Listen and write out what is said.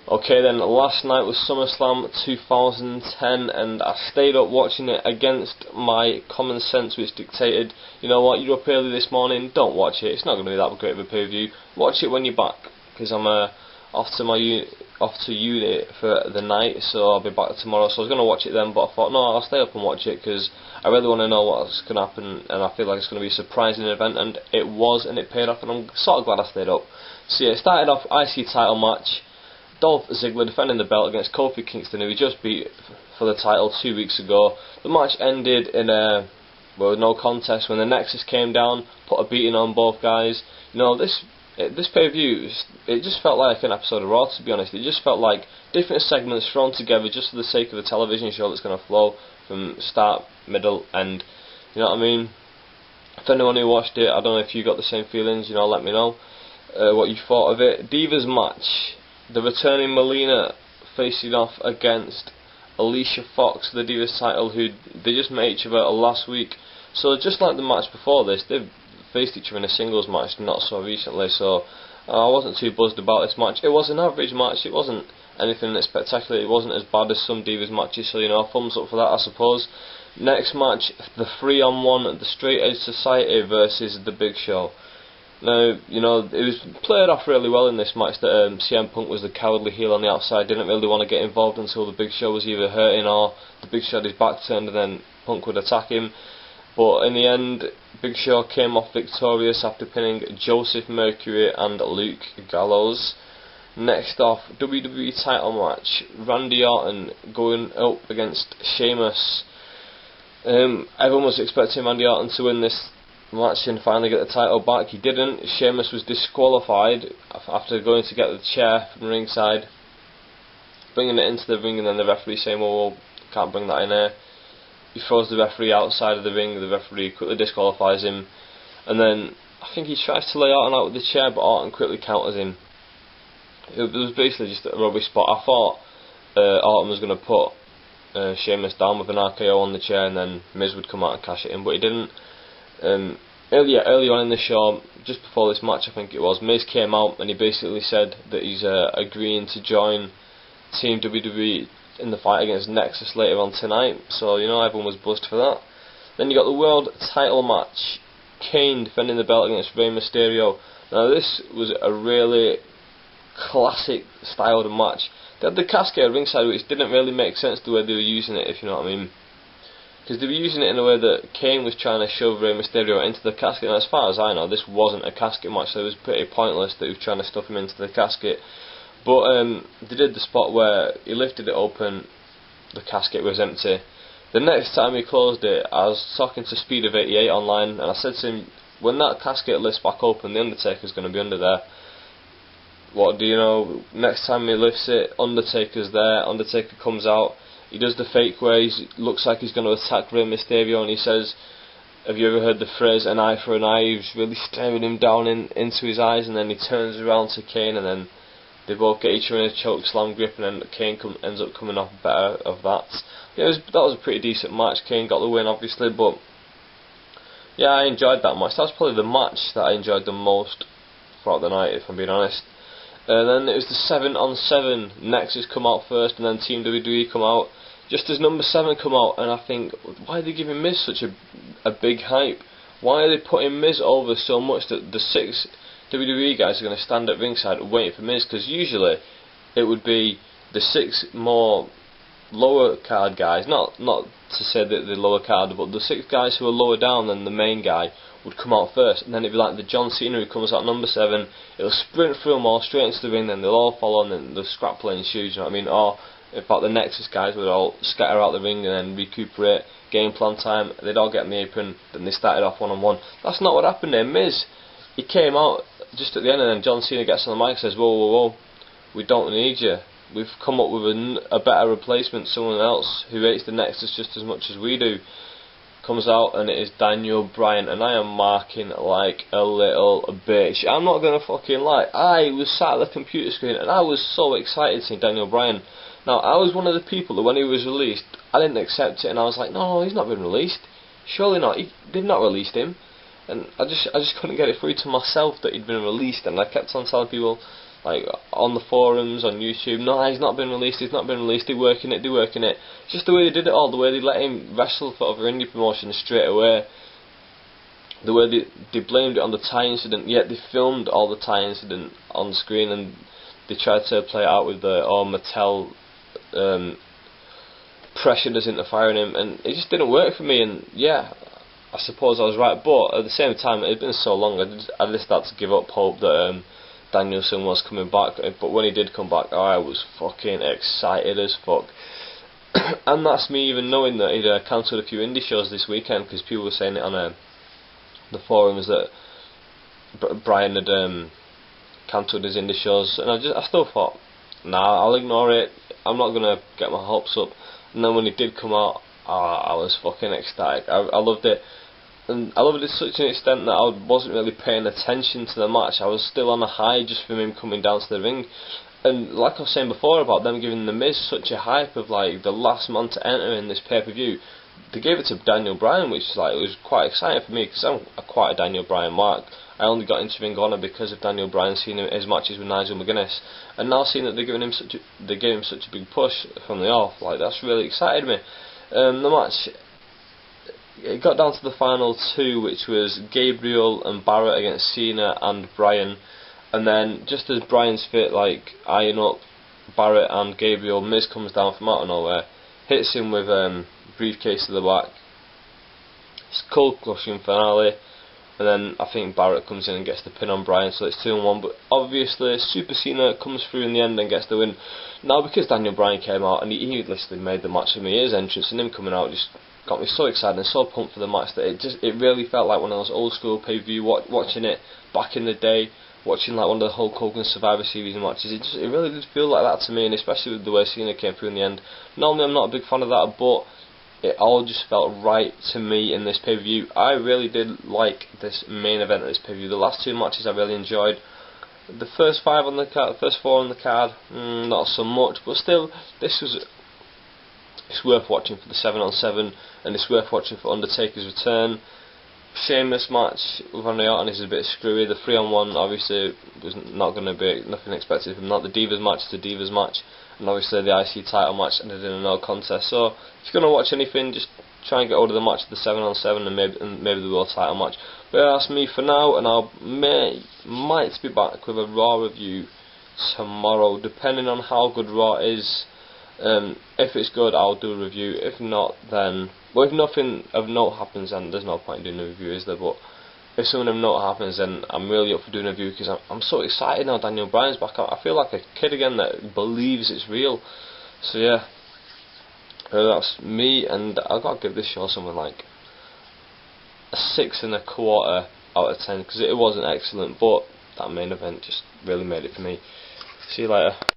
Okay then, last night was SummerSlam 2010 and I stayed up watching it against my common sense, which dictated, you know what, you're up early this morning, don't watch it, it's not going to be that great of a pay-per-view, watch it when you're back, because I'm off to uni for the night, so I'll be back tomorrow. So I was going to watch it then, but I thought, no, I'll stay up and watch it, because I really want to know what's going to happen, and I feel like it's going to be a surprising event, and it was, and it paid off, and I'm sort of glad I stayed up. So yeah, it started off IC title match, Dolph Ziggler defending the belt against Kofi Kingston, who he just beat for the title 2 weeks ago. The match ended in a no contest when the Nexus came down, put a beating on both guys. You know, this pay-per-view, it just felt like an episode of Raw, to be honest. It just felt like different segments thrown together just for the sake of a television show that's going to flow from start, middle, end. You know what I mean? For anyone who watched it, I don't know if you got the same feelings, you know, let me know what you thought of it. Divas match. The returning Melina facing off against Alicia Fox, the Divas title, who they just met each other last week. So just like the match before this, they've faced each other in a singles match not so recently, so I wasn't too buzzed about this match. It was an average match, it wasn't anything that spectacular, it wasn't as bad as some Divas matches, so you know, thumbs up for that I suppose. Next match, the 3-on-1, the Straight Edge Society versus the Big Show. Now, you know, it was played off really well in this match that CM Punk was the cowardly heel on the outside, didn't really want to get involved until the Big Show was either hurting or the Big Show had his back turned and then Punk would attack him. But in the end, Big Show came off victorious after pinning Joseph Mercury and Luke Gallows. Next off, WWE title match, Randy Orton going up against Sheamus. Everyone was expecting Randy Orton to win this match and finally get the title back. He didn't. Sheamus was disqualified after going to get the chair from ringside, bringing it into the ring, and then the referee saying, well, can't bring that in here. He throws the referee outside of the ring, the referee quickly disqualifies him, and then I think he tries to lay Orton out with the chair, but Orton quickly counters him. It was basically just a rubbish spot. I thought Orton was going to put Sheamus down with an RKO on the chair and then Miz would come out and cash it in, but he didn't. Earlier on in the show, just before this match I think it was, Miz came out and he basically said that he's agreeing to join Team WWE in the fight against Nexus later on tonight, so you know, everyone was buzzed for that. Then you got the world title match, Kane defending the belt against Rey Mysterio. Now this was a really classic styled match. They had the casket at ringside, which didn't really make sense the way they were using it, if you know what I mean. Because they were using it in a way that Kane was trying to shove Rey Mysterio into the casket, and as far as I know, this wasn't a casket match, so it was pretty pointless that he was trying to stuff him into the casket. But they did the spot where he lifted it open, the casket was empty. The next time he closed it, I was talking to Speed of 88 online, and I said to him, when that casket lifts back open, the Undertaker's going to be under there. What do you know, next time he lifts it, Undertaker's there, Undertaker comes out. He does the fake where he looks like he's going to attack Rey Mysterio, and he says, have you ever heard the phrase, an eye for an eye? He's really staring him down into his eyes, and then he turns around to Kane, and then they both get each other in a choke slam grip, and then Kane ends up coming off better of that. Yeah, that was a pretty decent match. Kane got the win, obviously, but yeah, I enjoyed that match. That was probably the match that I enjoyed the most throughout the night, if I'm being honest. Then it was the 7-on-7. Nexus come out first, and then Team WWE come out. Just as number 7 come out, and I think, why are they giving Miz such a big hype? Why are they putting Miz over so much that the 6 WWE guys are going to stand at ringside waiting for Miz? Because usually it would be the 6 more lower card guys, not to say that they're lower card, but the 6 guys who are lower down than the main guy would come out first, and then it'd be like the John Cena who comes out number 7, it'll sprint through them all straight into the ring, then they'll all follow, and then the scrap play ensues, you know what I mean? Or in fact the Nexus guys would all scatter out the ring and then recuperate, game plan time, they'd all get in the apron, then they started off one-on-one. That's not what happened there. Miz, he came out just at the end, and then John Cena gets on the mic and says, whoa, we don't need you. We've come up with a better replacement, someone else who hates the Nexus just as much as we do. Comes out, and it is Daniel Bryan, and I am marking like a little bitch. I'm not gonna fucking lie, I was sat at the computer screen and I was so excited seeing Daniel Bryan. Now, I was one of the people that when he was released, I didn't accept it, and I was like, no, he's not been released. Surely not. They've not released him. And I just couldn't get it through to myself that he'd been released, and I kept on telling people, like on the forums, on YouTube. No, he's not been released. He's not been released. They're working it. They're working it. Just the way they did it all. The way they let him wrestle for other indie promotions straight away. The way they blamed it on the tie incident, yet they filmed all the tie incident on screen, and they tried to play it out with the Mattel pressured us into firing him, and it just didn't work for me. And yeah, I suppose I was right, but at the same time, it had been so long, I just had to give up hope that Danielson was coming back. But when he did come back, I was fucking excited as fuck. And that's me even knowing that he'd cancelled a few indie shows this weekend, because people were saying it on the forums that Brian had cancelled his indie shows, and I still thought, nah, I'll ignore it. I'm not gonna get my hopes up. And then when it did come out, I was fucking ecstatic. I loved it, and I loved it to such an extent that I wasn't really paying attention to the match. I was still on a high just from him coming down to the ring. And like I was saying before about them giving The Miz such a hype of like the last man to enter in this pay-per-view, they gave it to Daniel Bryan, which is like, it was quite exciting for me, because I'm quite a Daniel Bryan mark. I only got into Ring of Honor because of Daniel Bryan, seeing his matches with Nigel McGuinness, and now seeing that they gave him such a big push from the off, like, that's really excited me. The match, it got down to the final two, which was Gabriel and Barrett against Cena and Bryan, and then just as Bryan's fit, like, eyeing up Barrett and Gabriel, Miz comes down from out of nowhere, hits him with briefcase to the back. It's a cold crushing finale, and then I think Barrett comes in and gets the pin on Bryan, so it's 2-1. But obviously Super Cena comes through in the end and gets the win. Now, because Daniel Bryan came out and he literally made the match for me, his entrance and him coming out just got me so excited and so pumped for the match that it really felt like one of those old school pay-per-view, watching it back in the day, watching like one of the Hulk Hogan Survivor Series matches. It really did feel like that to me, and especially with the way Cena came through in the end. Normally I'm not a big fan of that, but it all just felt right to me in this pay-per-view. I really did like this main event of this pay-per-view. The last two matches I really enjoyed. The first four on the card, not so much, but still, it's worth watching for the 7-on-7, and it's worth watching for Undertaker's return. Sheamus match with Randy Orton is a bit screwy. The 3-on-1 obviously was not going to be nothing expected from that. The Divas match is the Divas match, and obviously the IC title match ended in a no contest. So if you're going to watch anything, just try and get hold of the match of the 7-on-7 and maybe the world title match. But yeah, that's me for now, and I might be back with a Raw review tomorrow, depending on how good Raw is. If it's good, I'll do a review. If not, then, well, if nothing of note happens, then there's no point in doing a review, is there? But if something of note happens, then I'm really up for doing a review, because I'm so excited now Daniel Bryan's back. I feel like a kid again that believes it's real. So yeah, that's me, and I've got to give this show something like a 6.25 out of 10, because it wasn't excellent, but that main event just really made it for me. See you later.